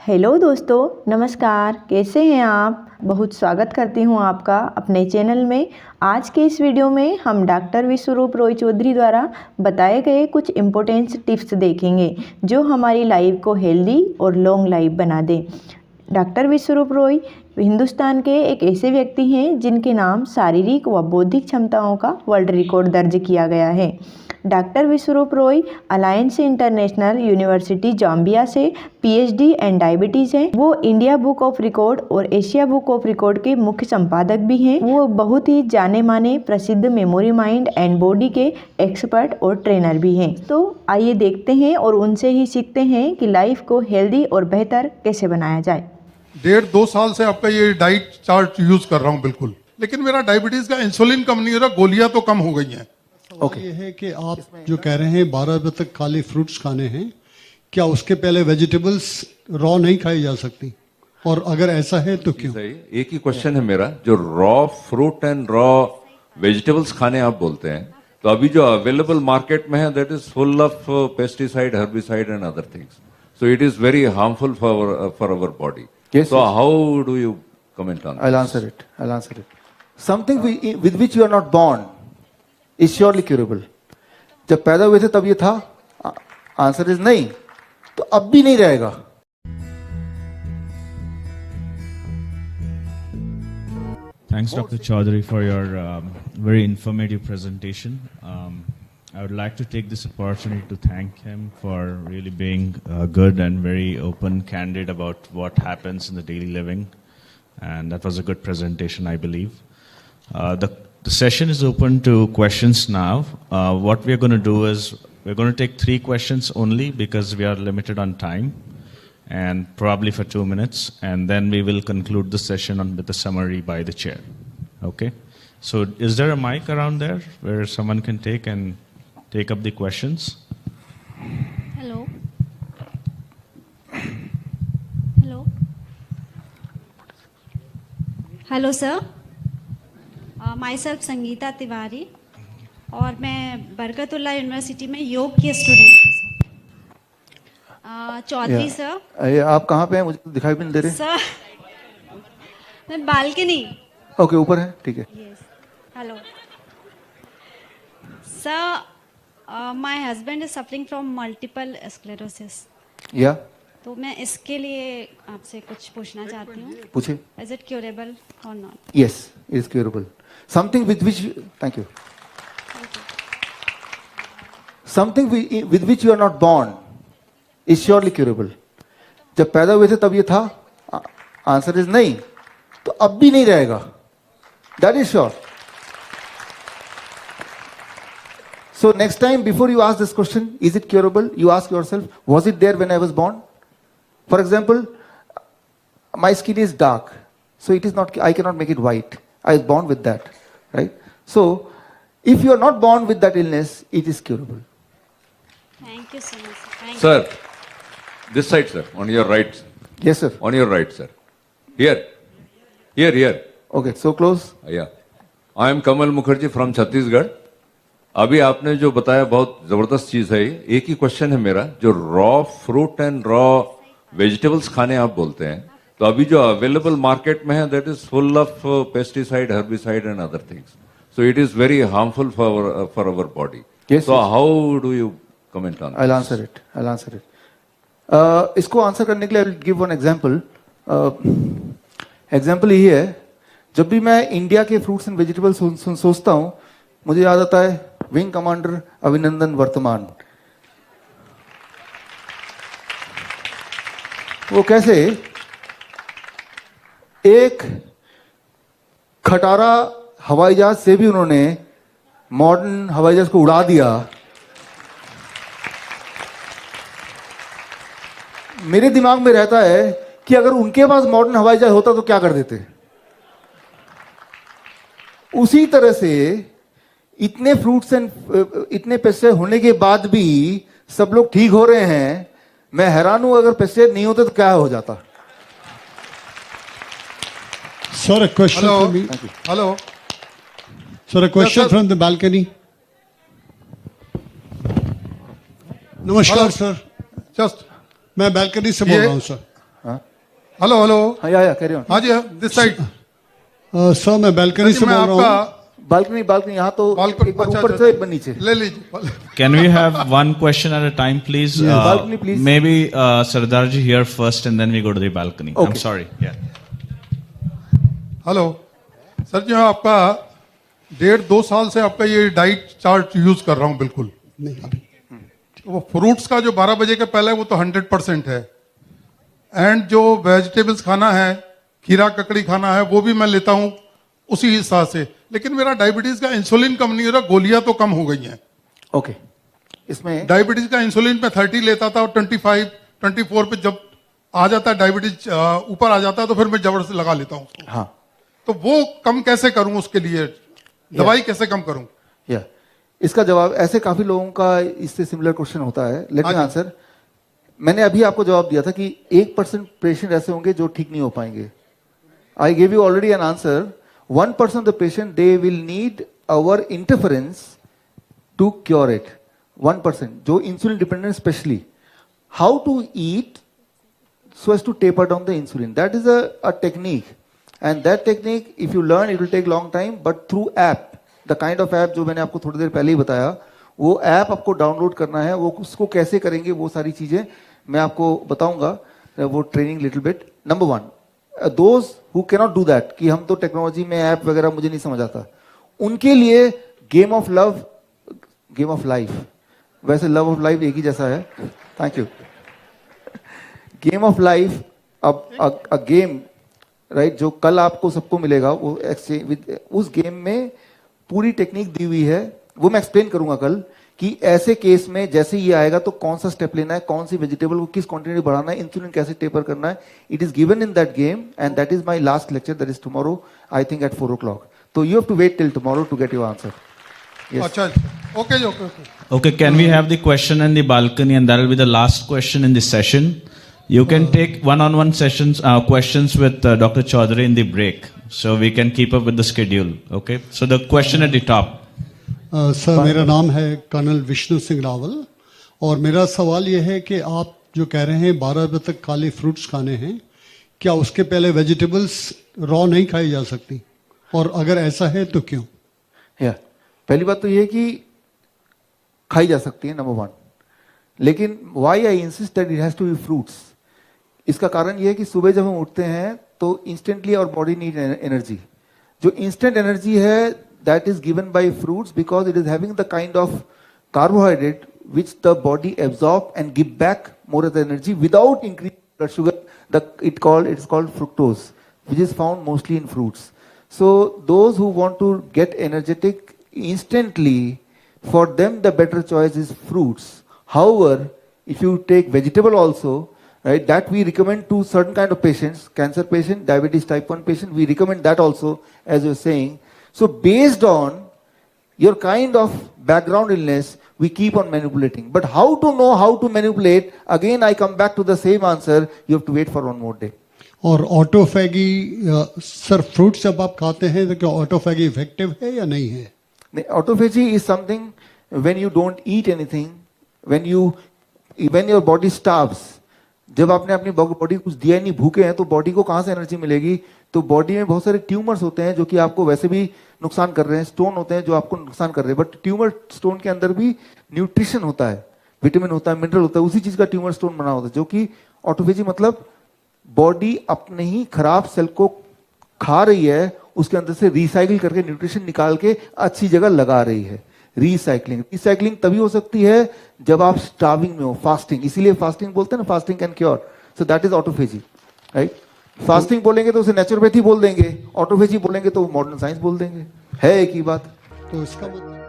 Hello दोस्तों, नमस्कार। कैसे हैं आप? बहुत स्वागत करती हूं आपका अपने चैनल में। आज के इस वीडियो में हम डॉक्टर विश्वरूप रॉय चौधरी द्वारा बताए गए कुछ इम्पोर्टेंट टिप्स देखेंगे जो हमारी लाइफ को हेल्दी और लॉन्ग लाइफ बना दें। डॉक्टर विश्वरूप रॉय हिंदुस्तान के एक ऐसे व्यक्ति हैं जिनके नाम शारीरिक व बौद्धिक क्षमताओं का वर्ल्ड रिकॉर्ड दर्ज किया गया है। Doctor Vishwarup Roy alliance international university Zambia से पीएचडी एंड डायबिटीज़ हैं। वो इंडिया बुक ऑफ रिकॉर्ड और एशिया बुक ऑफ रिकॉर्ड के मुख्य संपादक भी हैं। वो बहुत ही जाने माने प्रसिद्ध मेमोरी माइंड एंड बॉडी के एक्सपर्ट और ट्रेनर भी हैं। तो आइए देखते हैं और उनसे ही सीखते हैं कि लाइफ को हेल्दी और बेहतर कैसे बनाया जाए। 1.5-2 साल से आपका ये डाइट चार्ट यूज कर रहा हूँ बिल्कुल, लेकिन मेरा डायबिटीज का इंसुलिन कम नहीं हो रहा, गोलियां तो कम हो गई हैं। ओके, ये है कि आप जो कह रहे हैं 12 बजे तक खाली फ्रूट्स खाने हैं, क्या उसके पहले वेजिटेबल्स रॉ नहीं खाई जा सकती? और अगर ऐसा है तो क्यों? सही, एक ही क्वेश्चन है मेरा। जो raw fruit and raw vegetables खाने आप बोलते हैं, तो अभी जो अवेलेबल मार्केट में है that is full of pesticide, herbicide and other things, so it is very harmful for our body. Yes, so yes. how do you comment on I'll answer it. Something with which you are not born is surely curable. जब पैदा हुए थे तब ये था? Answer is नहीं, तो अब भी नहीं रहेगा. Thanks, Dr. Chaudhary, for your very informative presentation. I would like to take this opportunity to thank him for really being good and very open, candid about what happens in the daily living. And that was a good presentation, I believe. The session is open to questions now. What we are going to do is we're going to take 3 questions only because we are limited on time, and probably for 2 minutes. And then we will conclude the session with a summary by the chair. Okay? So is there a mic around there where someone can take up the questions? Hello. Hello sir. Myself Sangeeta Tiwari और मैं Barkatullah university में योग की student हूँ। Chaudhary sir, आप कहाँ पे हैं? मुझे दिखाई भी नहीं दे रहे. सर मैं बालकनी. ओके, ऊपर है, ठीक है. Hello sir, my husband is suffering from multiple sclerosis. या तो मैं इसके लिए आपसे कुछ पूछना चाहती हूँ. पूछे. इज इट क्यूरेबल और not? Yes, it is curable. Something with which, thank you. Something with which you are not born is surely curable. जब पैदा हुए थे तब ये था? आंसर इज नहीं, तो अब भी नहीं रहेगा. That is sure. So next time, before you ask this question, is it curable? You ask yourself, was it there when I was born? For example, my skin is dark, so it is not. I cannot make it white. I was born with that, right? So, if you are not born with that illness, it is curable. Thank you so much. Thank sir? This side, sir, on your right. Yes, sir. On your right, sir. Here. Okay, so close. Yeah. I am Kamal Mukherjee from Chhattisgarh. अभी आपने जो बताया बहुत जबरदस्त चीज है. एक ही question है मेरा. जो raw fruit and raw vegetables खाने आप बोलते हैं, तो अभी जो अवेलेबल मार्केट में है that is full of pesticide, herbicide and other things, so it is very harmful for our body. So how do you comment on? I'll answer it. इसको आंसर करने के लिए I'll give one example. Example यही है, जब भी मैं India के फ्रूट्स एंड वेजिटेबल्स सोचता हूं, मुझे याद आता है विंग कमांडर अभिनंदन वर्तमान. वो कैसे एक खटारा हवाई जहाज से भी उन्होंने मॉडर्न हवाई जहाज को उड़ा दिया. मेरे दिमाग में रहता है कि अगर उनके पास मॉडर्न हवाई जहाज होता तो क्या कर देते. उसी तरह से इतने फ्रूट्स एंड इतने पेस्टिसाइड होने के बाद भी सब लोग ठीक हो रहे हैं. मैं हैरान हूं, अगर पेस्टिसाइड नहीं होते तो क्या हो जाता. Sir, a question from me. Hello Sir, a question from the balcony. नमस्कार सर. जस्ट मैं balcony से बोल रहा हूँ सर. Hello hello. हाँ या कैरी ऑन। हाँ जी, दिस साइड। सर मैं बालकनी से मैं बोल रहा हूँ। आपका बालकनी यहाँ तो बालकनी एक बार ऊपर से एक बार नीचे। ले लीजिए। Can we have one question at a time, please? Balcony, please. Maybe Sardarji here first, and then we go to the balcony. I'm Okay. sorry. Yeah. Hello sir ji, मैं आपका 1.5-2 साल से आपका ये डाइट चार्ट यूज कर रहा हूँ बिल्कुल। नहीं अभी वो फ्रूट्स का जो 12 बजे के पहले वो तो 100% है, एंड जो वेजिटेबल्स खाना है, खीरा ककड़ी खाना है, वो भी मैं लेता हूँ उसी हिसाब से। लेकिन मेरा डायबिटीज का इंसुलिन कम नहीं हो रहा, गोलियां तो कम हो गई हैं। ओके, इसमें डायबिटीज का इंसुलिन पे 30 लेता था और 25-24 पे जब आ जाता है डायबिटीज ऊपर आ जाता है तो फिर मैं जबरदस्ती लगा लेता हूँ उसको। हाँ तो वो कम कैसे करूं, उसके लिए दवाई कैसे कम करूं? या इसका जवाब ऐसे काफी लोगों का इससे सिमिलर क्वेश्चन होता है। Let me answer. मैंने अभी आपको जवाब दिया था कि 1% पेशेंट ऐसे होंगे जो ठीक नहीं हो पाएंगे। I give you already an answer. 1% the patient they will need our interference to cure it. 1% जो insulin dependent, especially how to eat so as to taper down the insulin. That is a technique, and that technique if you learn it will take long time, but through app, the kind of app जो मैंने आपको थोड़ी देर पहले ही बताया, वो app आपको download करना है। वो उसको कैसे करेंगे वो सारी चीजें मैं आपको बताऊंगा, वो training little bit. Number 1, those who cannot do that, कि हम तो टेक्नोलॉजी में ऐप वगैरह मुझे नहीं समझ आता, उनके लिए game of love, game of life, वैसे लव ऑफ लाइफ एक ही जैसा है, thank you. Game of life, a game right, जो कल आपको सबको मिलेगा, वो एक्सचेंज उस गेम में पूरी टेक्निक दी हुई है। वो मैं एक्सप्लेन करूंगा कल कि ऐसे केस में जैसे ये आएगा तो कौन सा स्टेप लेना है, कौन सी वेजिटेबल को किस क्वांटिटी बढ़ाना है, इंसुलिन कैसे टेपर करना है। It is given in that game and that is my last lecture, that is tomorrow I think at 4 o'clock. तो you have to wait till tomorrow to get your answer. अच्छा, okay okay. Okay. Can we have the question in the balcony, and that will be the last question in this session. You can take one-on-one sessions, questions with Dr. Chaudhary in the break, so we can keep up with the schedule. Okay. So the question at the top. Sir मेरा नाम है colonel Vishnu Singh Rawal, और मेरा सवाल यह है कि आप जो कह रहे हैं 12 बजे तक खाली फ्रूट्स खाने हैं, क्या उसके पहले वेजिटेबल्स रॉ नहीं खाई जा सकती, और अगर ऐसा है तो क्यों? या पहली बात तो ये कि खाई जा सकती है, नंबर 1, लेकिन why I insist that it has to be fruits. इसका कारण ये है कि सुबह जब हम उठते हैं तो instantly our body need energy. जो इंस्टेंट एनर्जी है that is given by fruits, because it is having the kind of carbohydrate which the body absorb and give back more of the energy without increasing blood sugar. It's called fructose, which is found mostly in fruits. So those who want to get energetic instantly, for them the better choice is fruits. However, if you take vegetable also, right, that we recommend to certain kind of patients, cancer patient, diabetes type 1 patient, we recommend that also, as you're saying. So based on your kind of background illness, we keep on manipulating. But how to know how to manipulate? Again, I come back to the same answer. You have to wait for 1 more day. और autophagy, sir fruits जब आप खाते हैं तो क्या autophagy effective है या नहीं है? Autophagy is something when you don't eat anything, when your body starves. जब आपने अपनी बॉडी कुछ दिया नहीं, भूखे हैं, तो बॉडी को कहां से एनर्जी मिलेगी? तो बॉडी में बहुत सारे ट्यूमर्स होते हैं जो कि आपको वैसे भी नुकसान कर रहे हैं, स्टोन होते हैं जो आपको नुकसान कर रहे हैं, बट ट्यूमर स्टोन के अंदर भी न्यूट्रिशन होता है, विटामिन होता है, मिनरल होता है, उसी चीज का ट्यूमर स्टोन बना होता है। जो कि ऑटोफेजी मतलब बॉडी अपने ही खराब सेल को खा रही है, उसके अंदर से रिसाइकिल करके न्यूट्रिशन निकाल के अच्छी जगह लगा रही है। रिसाइकलिंग तभी हो सकती है जब आप स्टार्विंग में हो, फास्टिंग। इसीलिए फास्टिंग बोलते हैं ना, fasting can cure. So that is autophagy, right. Fasting बोलेंगे तो उसे नेचुरोपैथी बोल देंगे, ऑटोफेजी बोलेंगे तो मॉडर्न साइंस बोल देंगे, है एक ही बात। तो इसका मतलब